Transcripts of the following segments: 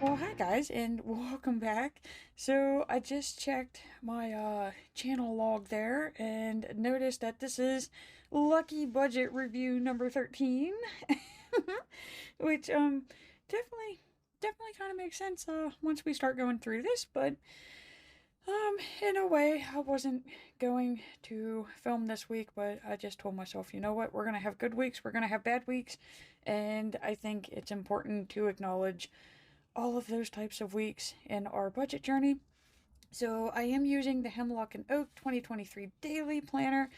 Well, hi guys, and welcome back. So I just checked my channel log there and noticed that this is Lucky Budget Review number 13, which definitely definitely kind of makes sense once we start going through this, but in a way I wasn't going to film this week, but I just told myself, you know what, we're going to have good weeks, we're going to have bad weeks, and I think it's important to acknowledge all of those types of weeks in our budget journey. So I am using the Hemlock and Oak 2023 Daily Planner.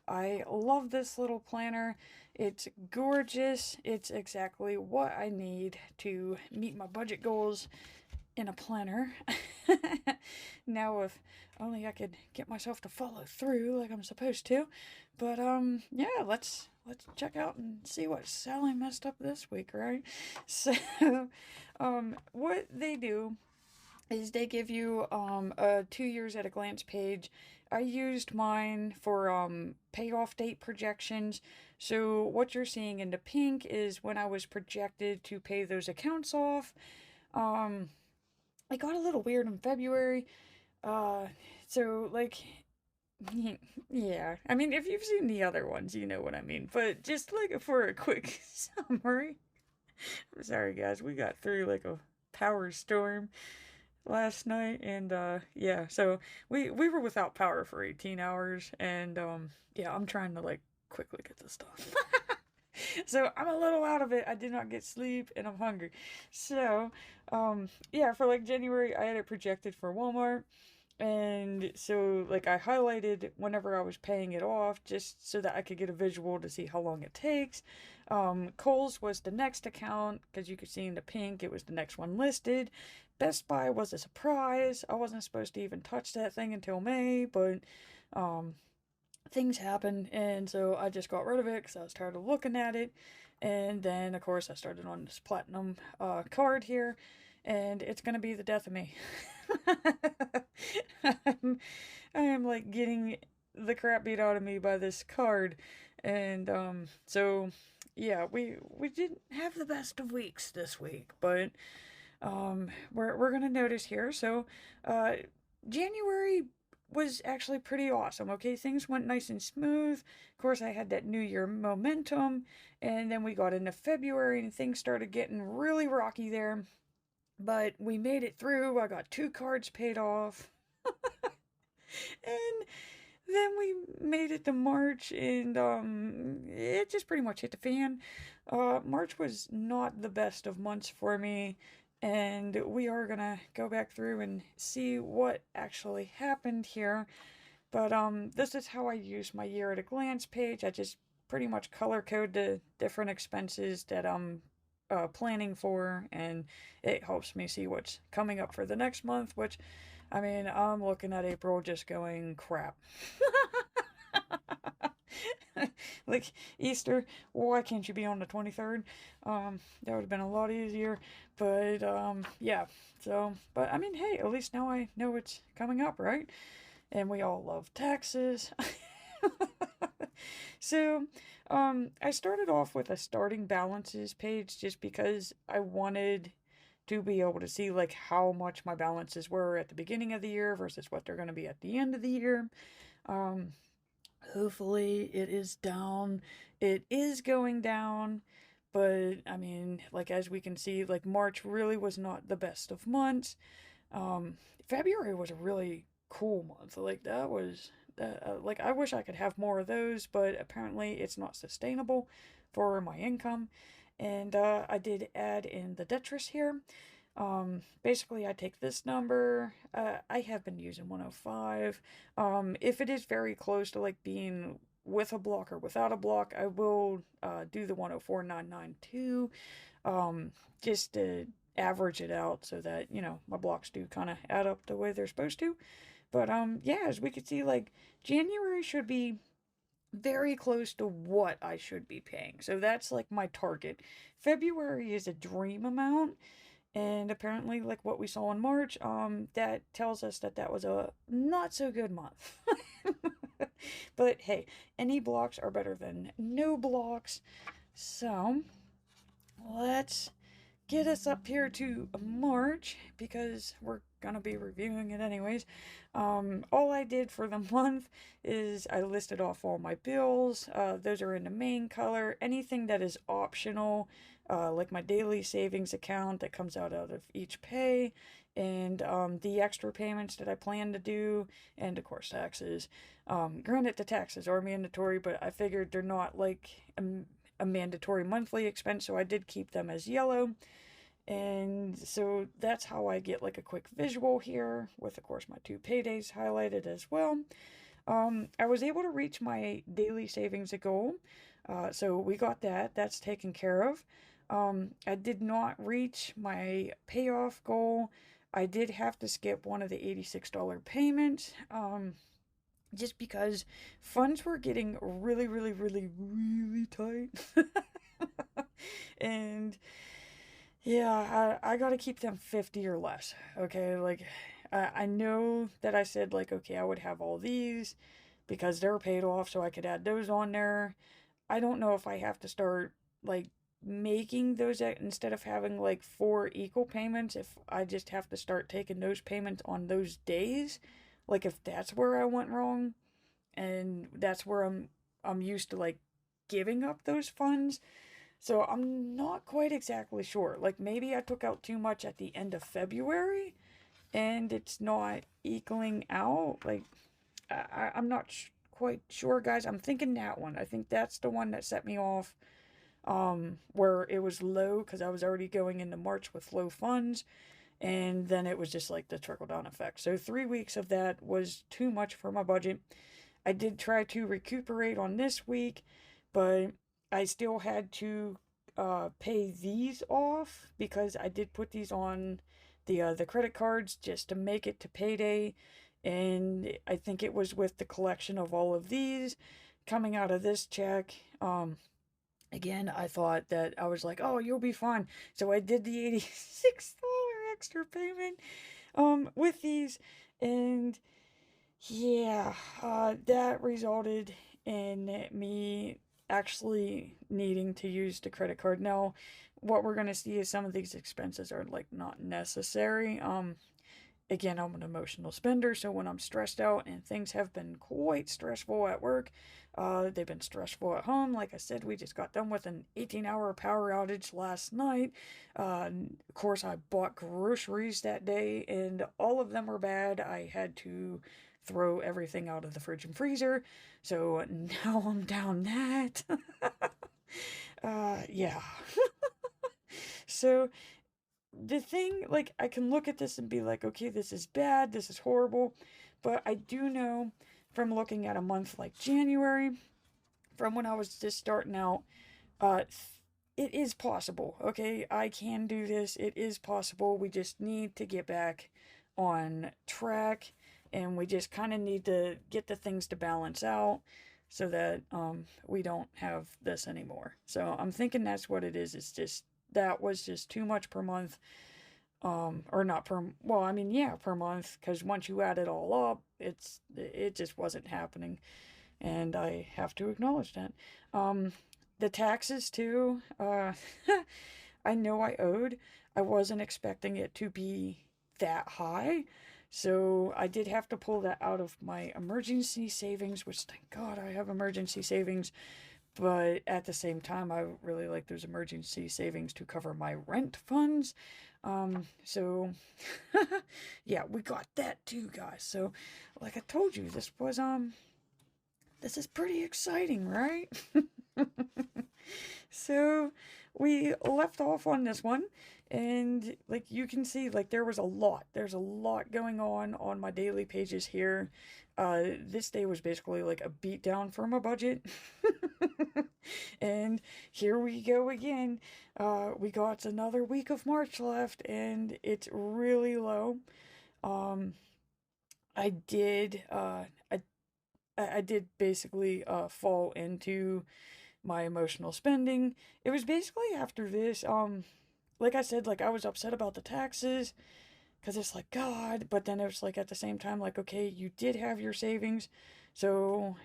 I love this little planner. It's gorgeous. It's exactly what I need to meet my budget goals in a planner. Now, if only I could get myself to follow through like I'm supposed to. But yeah, let's check out and see what Sally messed up this week, right? So, what they do is they give you a 2 years at a glance page. I used mine for payoff date projections. So what you're seeing in the pink is when I was projected to pay those accounts off. Um, it got a little weird in February. Uh, so like, yeah. I mean, if you've seen the other ones, you know what I mean. But just like for a quick summary, I'm sorry guys, we got through like a power storm last night, and yeah, so we were without power for 18 hours, and yeah, I'm trying to like quickly get this stuff. So I'm a little out of it. I did not get sleep and I'm hungry. So, yeah, for like January, I had it projected for Walmart. And so, like, I highlighted whenever I was paying it off just so that I could get a visual to see how long it takes. Kohl's was the next account because you could see in the pink it was the next one listed. Best Buy was a surprise. I wasn't supposed to even touch that thing until May, but um, things happened, and so I just got rid of it because I was tired of looking at it. And then, of course, I started on this platinum card here, and it's gonna be the death of me. I'm, I am like getting the crap beat out of me by this card, and so yeah, we didn't have the best of weeks this week, but we're gonna notice here. So, uh, January was actually pretty awesome. Okay, things went nice and smooth. Of course, I had that New Year momentum, and then we got into February, and things started getting really rocky there. But we made it through. I got two cards paid off, and then we made it to March, and it just pretty much hit the fan. March was not the best of months for me, and we are gonna go back through and see what actually happened here. But this is how I use my year at a glance page. I just pretty much color code the different expenses that I'm planning for, and it helps me see what's coming up for the next month, which, I mean, I'm looking at April just going crap. Like Easter, why can't you be on the 23rd? That would have been a lot easier. But yeah. So, but I mean, hey, at least now I know it's coming up, right? And we all love taxes. So, I started off with a starting balances page just because I wanted to be able to see like how much my balances were at the beginning of the year versus what they're going to be at the end of the year. Um, Hopefully it is down. It is going down, but I mean, like as we can see, like March really was not the best of months. Um, February was a really cool month. Like that was like I wish I could have more of those, but apparently it's not sustainable for my income. And I did add in the detritus here. Basically, I take this number. I have been using 105. If it is very close to like being with a block or without a block, I will do the 104,992 just to average it out so that, you know, my blocks do kind of add up the way they're supposed to. But yeah, as we could see, like January should be very close to what I should be paying. So that's like my target. February is a dream amount, and apparently like what we saw in March, that tells us that that was a not so good month. But hey, any blocks are better than no blocks. So, let's get us up here to March because we're gonna be reviewing it anyways. All I did for the month is I listed off all my bills. Those are in the main color. Anything that is optional, like my daily savings account that comes out of each pay, and the extra payments that I plan to do, and of course taxes. Granted, the taxes are mandatory, but I figured they're not like a mandatory monthly expense, so I did keep them as yellow. And so that's how I get like a quick visual here with, of course, my 2 paydays highlighted as well. I was able to reach my daily savings goal. So we got that. That's taken care of. I did not reach my payoff goal. I did have to skip one of the $86 payments. Just because funds were getting really, really, really, really tight. And yeah, I gotta keep them 50 or less. Okay, like I know that I said like okay, I would have all these because they're paid off, so I could add those on there. I don't know if I have to start like making those instead of having like 4 equal payments, if I just have to start taking those payments on those days. Like if that's where I went wrong and that's where I'm used to like giving up those funds, so I'm not quite exactly sure. Like maybe I took out too much at the end of February and it's not equaling out. Like I'm not quite sure, guys. I'm thinking that one. I think that's the one that set me off, where it was low because I was already going into March with low funds. And then it was just like the trickle down effect. So 3 weeks of that was too much for my budget. I did try to recuperate on this week, but I still had to pay these off because I did put these on the credit cards just to make it to payday, and I think it was with the collection of all of these coming out of this check. Again, I thought that I was like, oh, you'll be fine. So I did the $86 extra payment with these, and yeah, that resulted in me actually needing to use the credit card. Now, what we're gonna see is some of these expenses are like not necessary. Again, I'm an emotional spender, so when I'm stressed out and things have been quite stressful at work, they've been stressful at home. Like I said, we just got done with an 18-hour power outage last night. Of course, I bought groceries that day, and all of them were bad. I had to throw everything out of the fridge and freezer, so now I'm down that. Yeah. So the thing, like, I can look at this and be like, okay, this is bad, this is horrible, but I do know from looking at a month like January, from when I was just starting out, uh, it is possible, okay? I can do this, it is possible. We just need to get back on track, and we just kind of need to get the things to balance out so that we don't have this anymore. So I'm thinking that's what it is. It's just that was just too much per month, or not per, well, I mean, yeah, per month, because once you add it all up, it just wasn't happening, and I have to acknowledge that. The taxes too, I know I owed. I wasn't expecting it to be that high, so I did have to pull that out of my emergency savings, which thank God I have emergency savings. But at the same time, I really like those emergency savings to cover my rent funds. So yeah, we got that too, guys. So like I told you, this is pretty exciting, right? So we left off on this one, and like you can see, like there's a lot going on my daily pages here. This day was basically like a beatdown for my budget. And here we go again. We got another week of March left, and it's really low. um I did I did basically fall into my emotional spending. It was basically after this, like I said, like I was upset about the taxes because it's like God, but then it was like at the same time, like okay, you did have your savings, so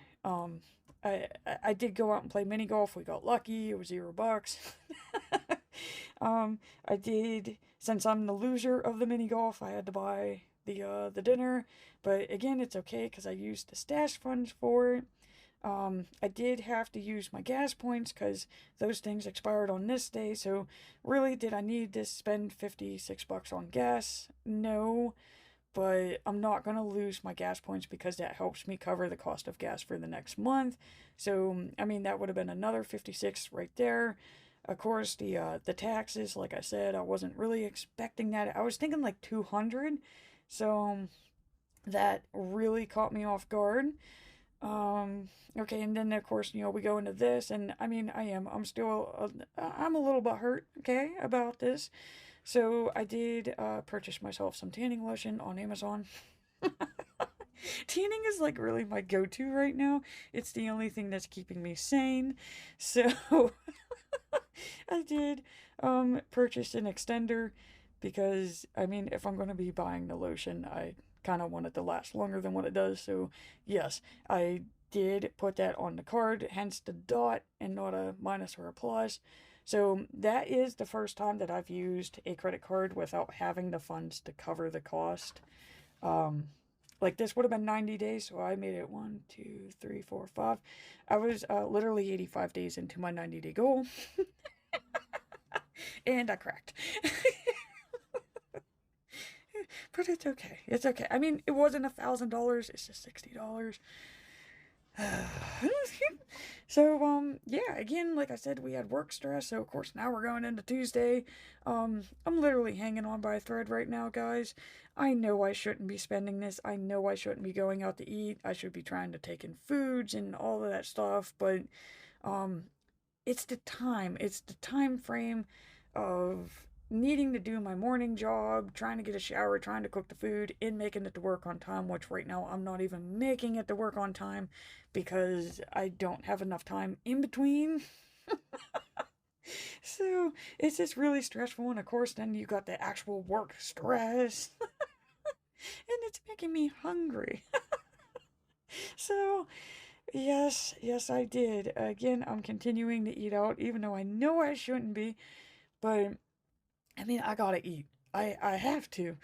I did go out and play mini golf. We got lucky; it was $0. I did, since I'm the loser of the mini golf, I had to buy the dinner, but again, it's okay because I used the stash funds for it. I did have to use my gas points because those things expired on this day, so really, did I need to spend 56 bucks on gas? No, but I'm not going to lose my gas points because that helps me cover the cost of gas for the next month. So, I mean, that would have been another 56 right there. Of course, the taxes, like I said, I wasn't really expecting that. I was thinking like 200. So, that really caught me off guard. Okay, and then of course, we go into this, and I mean, I'm still, I'm a little bit hurt, okay, about this. So I did purchase myself some tanning lotion on Amazon. Tanning is like really my go-to right now. It's the only thing that's keeping me sane. So I did purchase an extender because I mean, if I'm going to be buying the lotion, I kind of want it to last longer than what it does. So yes, I did put that on the card, hence the dot and not a minus or a plus. So that is the first time that I've used a credit card without having the funds to cover the cost. Um, like this would have been 90 days, so I made it 1, 2, 3, 4, 5. I was literally 85 days into my 90-day goal, and I cracked. But it's okay. It's okay. I mean, it wasn't $1,000. It's just $60. So, yeah, again, like I said, we had work stress, so of course now we're going into Tuesday. I'm literally hanging on by a thread right now, guys. I know I shouldn't be spending this. I know I shouldn't be going out to eat. I should be trying to take in foods and all of that stuff, but, um, it's the time. It's the time frame of needing to do my morning job, trying to get a shower, trying to cook the food, and making it to work on time, which right now I'm not even making it to work on time because I don't have enough time in between. So it's just really stressful, and of course, then you got the actual work stress, and it's making me hungry. So, yes, I did. Again, I'm continuing to eat out, even though I know I shouldn't be, but I mean, I gotta eat. I have to.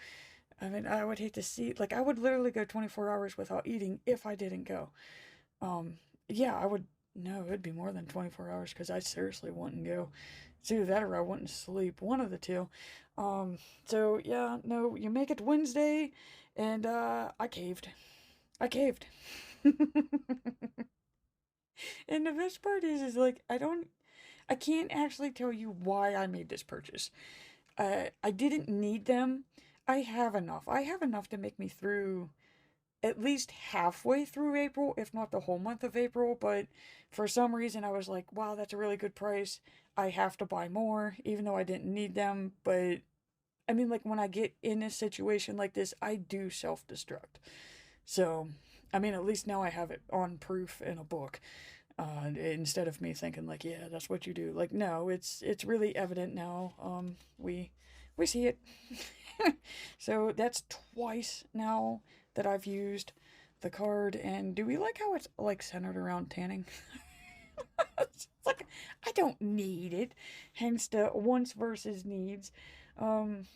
I mean, I would hate to see, like, I would literally go 24 hours without eating if I didn't go. Um, yeah, I would, no, it'd be more than 24 hours because I seriously wouldn't go. It's either that or I wouldn't sleep, one of the two. So yeah, no, you make it Wednesday, and, I caved. I caved. And the best part is like, I can't actually tell you why I made this purchase. I didn't need them. I have enough. I have enough to make me through at least halfway through April, if not the whole month of April. But for some reason, I was like, wow, that's a really good price. I have to buy more, even though I didn't need them. But I mean, like, when I get in a situation like this, I do self destruct. So, I mean, at least now I have it on proof in a book. Instead of me thinking like, yeah, that's what you do. Like, no, it's really evident now. We see it. So that's twice now that I've used the card. And do we like how it's like centered around tanning? It's like I don't need it. Hence the wants versus needs. Um,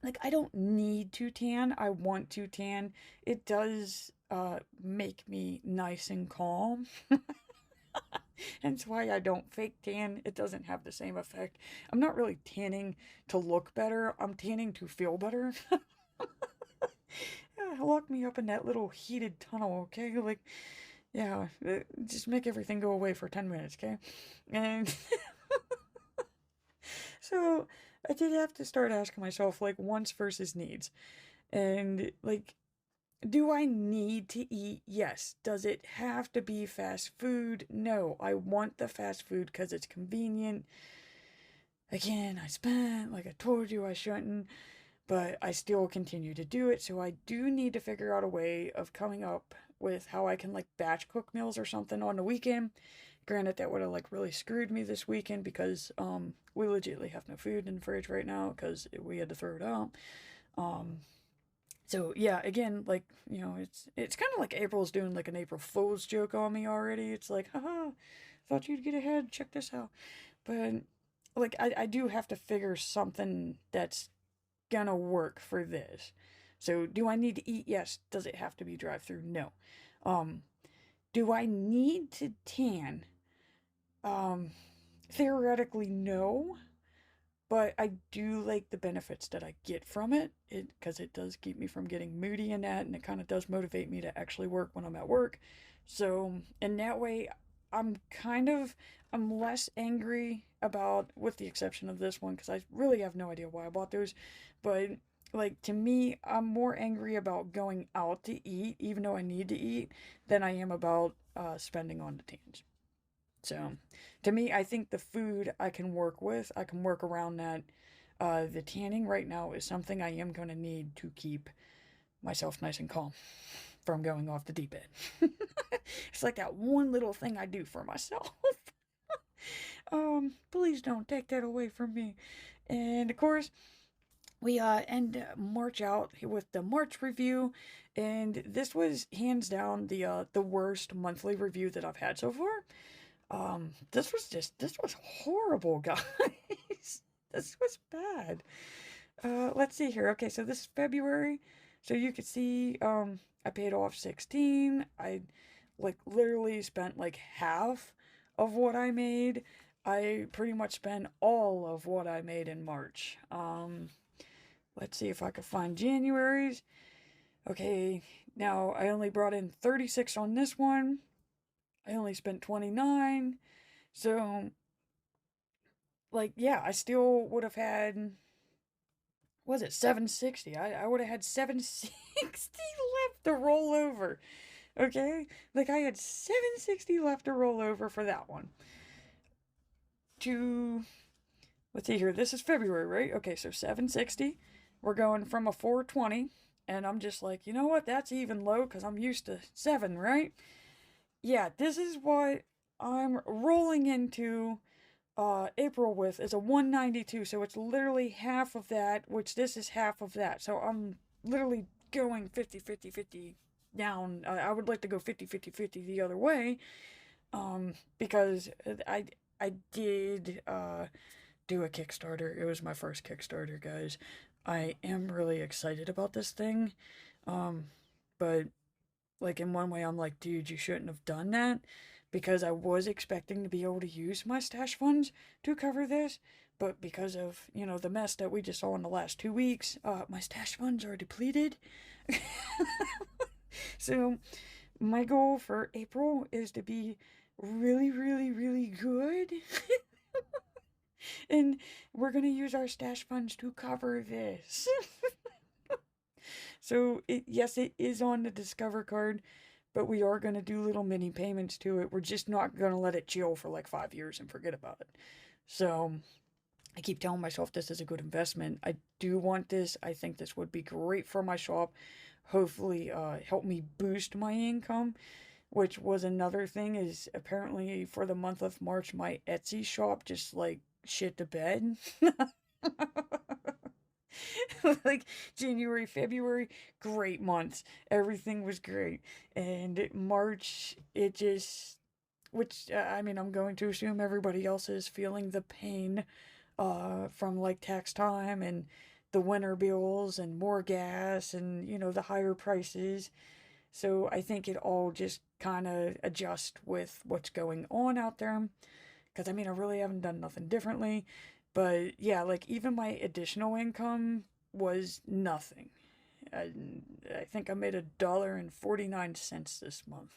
like I don't need to tan. I want to tan. It does make me nice and calm. Hence why I don't fake tan. It doesn't have the same effect. I'm not really tanning to look better. I'm tanning to feel better. Yeah, lock me up in that little heated tunnel, okay? Like, yeah, just make everything go away for 10 minutes, okay? And so I did have to start asking myself, like, wants versus needs. And, like, do I need to eat? Yes. Does it have to be fast food? No. I want the fast food because it's convenient. Again, I spent, like I told you, I shouldn't, but I still continue to do it. So I do need to figure out a way of coming up with how I can, like, batch cook meals or something on the weekend. Granted, that would have, like, really screwed me this weekend because, we legitimately have no food in the fridge right now because we had to throw it out. Um, So yeah, again, like, it's kind of like April's doing like an April Fool's joke on me already. It's like, haha, thought you'd get ahead. Check this out. But like I do have to figure something that's gonna work for this. So do I need to eat? Yes. Does it have to be drive through? No. Um, do I need to tan? Um, Theoretically, no. But I do like the benefits that I get from it, because it does keep me from getting moody in that, and it kind of does motivate me to actually work when I'm at work. So in that way, I'm kind of I'm less angry about, with the exception of this one, because I really have no idea why I bought those. But like, to me, I'm more angry about going out to eat, even though I need to eat, than I am about spending on the tans. So, to me, I think the food I can work with. I can work around that. The tanning right now is something I am going to need to keep myself nice and calm from going off the deep end. It's like that one little thing I do for myself. Please don't take that away from me. And of course, we end March out with the March review, and this was hands down the worst monthly review that I've had so far. This was horrible, guys. This was bad. Let's see here. Okay, so this is February. So you could see, I paid off 16. I, like, literally spent, like, half of what I made. I pretty much spent all of what I made in March. Let's see if I could find January's. Okay, now I only brought in 36 on this one. I only spent 29. So, like, yeah, I still would have had, was it 760? I would have had 760 left to roll over. Okay? Like, I had 760 left to roll over for that one. To, let's see here, this is February, right? Okay, so 760. We're going from a 420. And I'm just like, you know what? That's even low because I'm used to 7, right? Yeah, this is what I'm rolling into April with, is a 192, so it's literally half of that, which this is half of that. So I'm literally going 50 50 50 down. I would like to go 50 50 50 the other way, because I did do a Kickstarter. It was my first Kickstarter, guys. I am really excited about this thing. But like, in one way, I'm like, dude, you shouldn't have done that, because I was expecting to be able to use my stash funds to cover this, but because of, the mess that we just saw in the last 2 weeks, my stash funds are depleted. So my goal for April is to be really, really, really good. And we're gonna use our stash funds to cover this. So, yes, it is on the Discover card, but we are going to do little mini payments to it. We're just not going to let it chill for like 5 years and forget about it. So, I keep telling myself this is a good investment. I do want this. I think this would be great for my shop. Hopefully, help me boost my income, which was another thing, is apparently for the month of March, my Etsy shop just like shit the bed. Like, January, February, great months. Everything was great. And March, it just, which, I mean, I'm going to assume everybody else is feeling the pain from like tax time and the winter bills and more gas and, the higher prices. So I think it all just kind of adjusts with what's going on out there. Because, I mean, I really haven't done nothing differently. But yeah, like, even my additional income was nothing. I, I think I made $1.49 this month.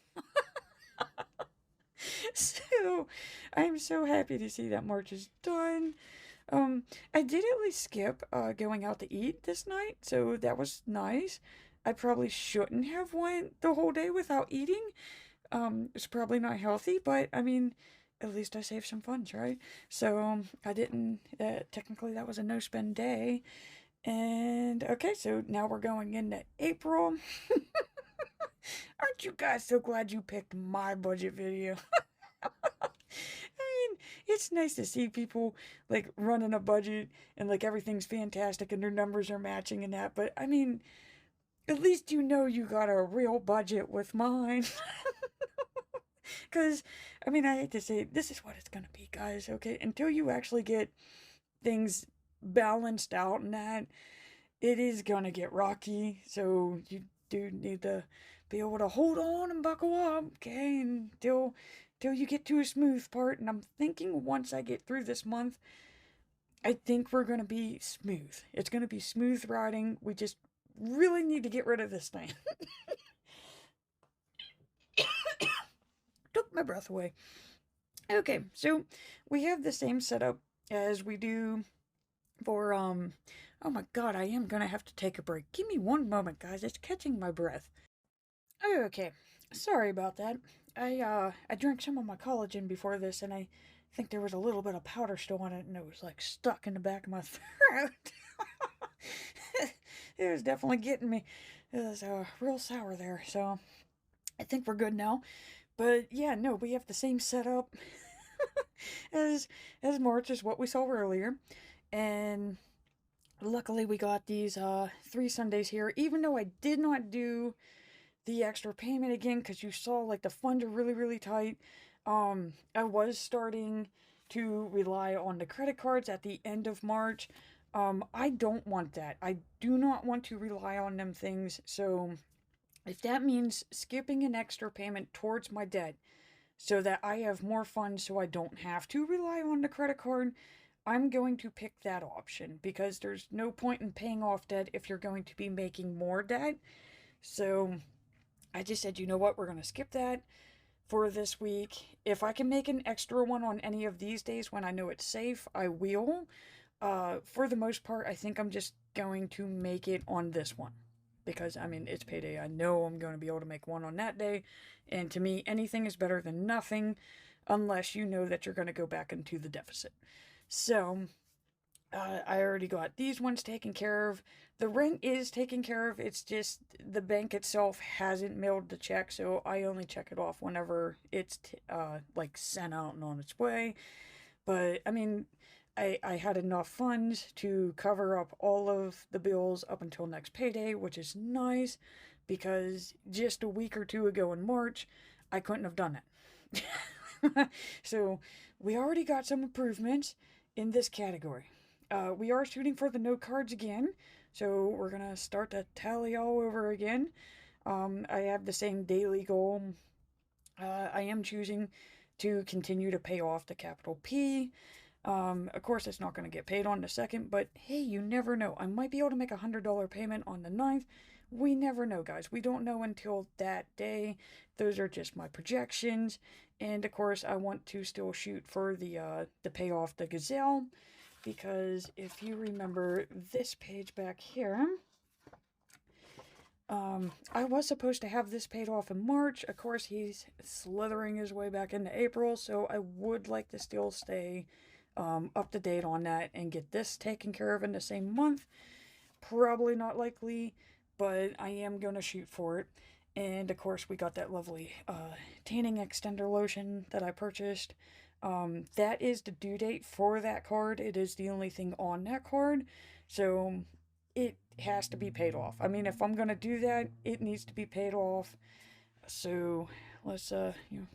So I'm so happy to see that March is done. I did at least skip going out to eat this night, so that was nice. I probably shouldn't have went the whole day without eating. It's probably not healthy, but I mean, at least I saved some funds, right? So I didn't, technically that was a no spend day. And okay, so now we're going into April. Aren't you guys so glad you picked my budget video? I mean, it's nice to see people like running a budget and like everything's fantastic and their numbers are matching and that, but I mean, at least you got a real budget with mine. Because I mean, I hate to say it, this is what it's gonna be, guys, okay? Until you actually get things balanced out and that, it is gonna get rocky, so you do need to be able to hold on and buckle up, okay? Until you get to a smooth part, and I'm thinking once I get through this month, I think we're gonna be smooth. It's gonna be smooth riding. We just really need to get rid of this thing. Took my breath away. Okay, so we have the same setup as we do for oh my god, I am gonna have to take a break. Give me one moment, guys. It's catching my breath. Okay. Sorry about that. I drank some of my collagen before this and I think there was a little bit of powder still on it and it was like stuck in the back of my throat. It was definitely getting me. It was real sour there. So I think we're good now. But yeah, no, we have the same setup as March as what we saw earlier. And luckily we got these 3 Sundays here, even though I did not do the extra payment again because you saw like the funds are really tight. I was starting to rely on the credit cards at the end of March. I don't want that. I do not want to rely on them things. So if that means skipping an extra payment towards my debt so that I have more funds so I don't have to rely on the credit card, I'm going to pick that option because there's no point in paying off debt if you're going to be making more debt. So I just said, you know what, we're going to skip that for this week. If I can make an extra one on any of these days when I know it's safe, I will. For the most part, I think I'm just going to make it on this one. Because, I mean, it's payday. I know I'm going to be able to make one on that day. And to me, anything is better than nothing unless you know that you're going to go back into the deficit. So, I already got these ones taken care of. The rent is taken care of. It's just the bank itself hasn't mailed the check, so I only check it off whenever it's like sent out and on its way. But I mean, I had enough funds to cover up all of the bills up until next payday, which is nice because just a week or two ago in March, I couldn't have done it. So we already got some improvements in this category. We are shooting for the no cards again, so we're gonna start to tally all over again. I have the same daily goal. I am choosing to continue to pay off the capital P. Of course, it's not going to get paid on the 2nd, but hey, you never know. I might be able to make a $100 payment on the 9th. We never know, guys. We don't know until that day. Those are just my projections. And of course, I want to still shoot for the pay off the Gazelle. Because if you remember this page back here, I was supposed to have this paid off in March. Of course, he's slithering his way back into April, so I would like to still stay up to date on that and get this taken care of in the same month. Probably not likely, but I am going to shoot for it. And of course, we got that lovely tanning extender lotion that I purchased. That is the due date for that card. It is the only thing on that card. So it has to be paid off. I mean, if I'm going to do that, it needs to be paid off. So let's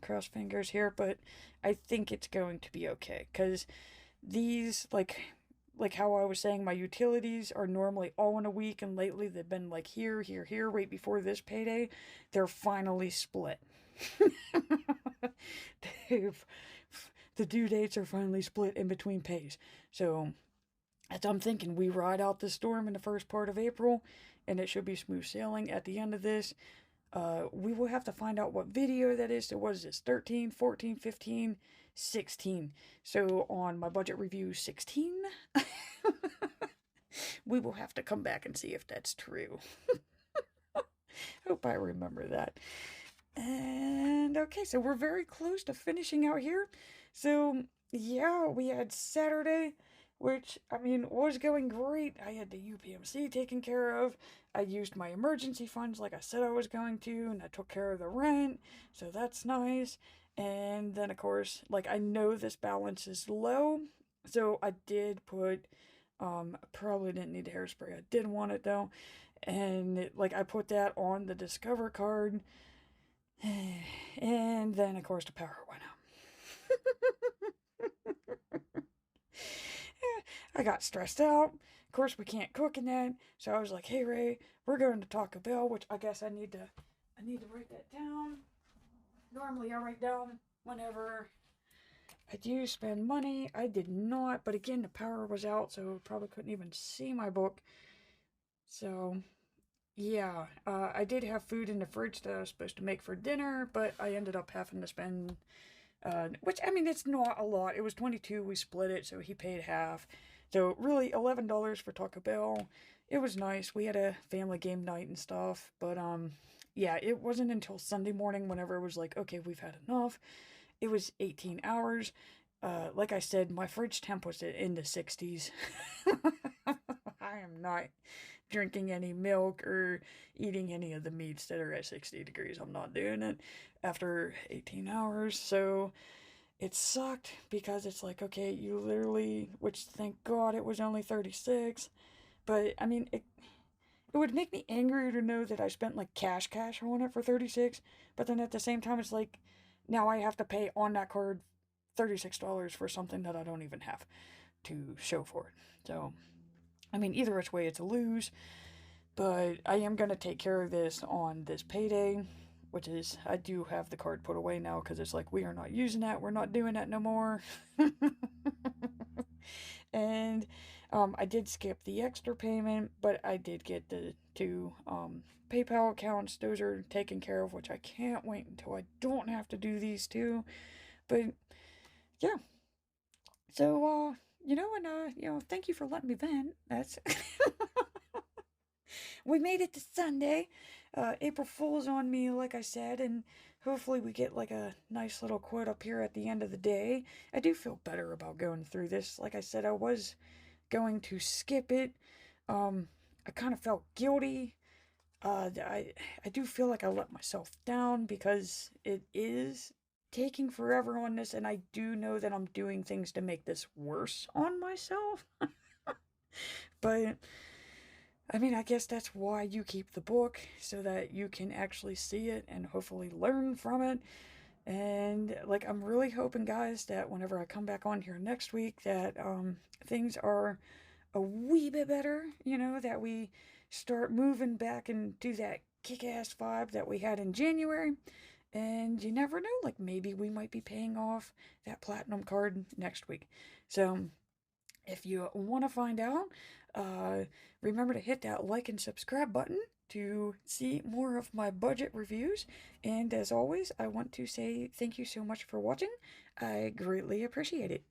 cross fingers here, but I think it's going to be okay cuz these like how I was saying my utilities are normally all in a week and lately they've been like here right before this payday. They're finally split. The due dates are finally split in between pays. So as I'm thinking, we ride out the storm in the first part of April, and it should be smooth sailing at the end of this. We will have to find out what video that is. So what is this? 13, 14, 15, 16. So on my budget review 16, we will have to come back and see if that's true. Hope I remember that. And okay, so we're very close to finishing out here. So yeah, we had Saturday, which, I mean, was going great. I had the UPMC taken care of. I used my emergency funds like I said I was going to, and I took care of the rent, so that's nice. And then, of course, like, I know this balance is low, so I did put, probably didn't need hairspray. I did want it, though. And, like, I put that on the Discover card. And then, of course, the power went out. I got stressed out. Of course, we can't cook in that, so I was like, "Hey Ray, we're going to Taco Bell," which I guess I need to write that down. Normally, I write down whenever I do spend money. I did not, but again, the power was out, so probably couldn't even see my book. So yeah, I did have food in the fridge that I was supposed to make for dinner, but I ended up having to spend, which I mean, it's not a lot. It was 22. We split it, so he paid half. So really, $11 for Taco Bell. It was nice. We had a family game night and stuff, but yeah, it wasn't until Sunday morning whenever it was like, okay, we've had enough. It was 18 hours. Like I said, my fridge temp was in the 60s. I am not drinking any milk or eating any of the meats that are at 60 degrees. I'm not doing it after 18 hours. So it sucked because it's like, okay, you literally, which thank God it was only 36. But I mean, it would make me angrier to know that I spent like cash on it for 36. But then at the same time, it's like, now I have to pay on that card $36 for something that I don't even have to show for it. So, I mean, either which way, it's a lose. But I am going to take care of this on this payday, which is, I do have the card put away now because it's like, we are not using that. We're not doing that no more. And I did skip the extra payment, but I did get the two PayPal accounts. Those are taken care of, which I can't wait until I don't have to do these two. But yeah, so thank you for letting me vent. That's we made it to Sunday. April Fool's on me, like I said, and hopefully we get like a nice little quote up here at the end of the day. I do feel better about going through this. Like I said, I was going to skip it. I kind of felt guilty. I do feel like I let myself down because it is taking forever on this, and I do know that I'm doing things to make this worse on myself. But I mean, I guess that's why you keep the book, so that you can actually see it and hopefully learn from it. And like, I'm really hoping, guys, that whenever I come back on here next week, that things are a wee bit better, that we start moving back into that kick-ass vibe that we had in January. And you never know, like maybe we might be paying off that platinum card next week. So if you want to find out, uh, remember to hit that like and subscribe button to see more of my budget reviews. And as always, I want to say thank you so much for watching. I greatly appreciate it.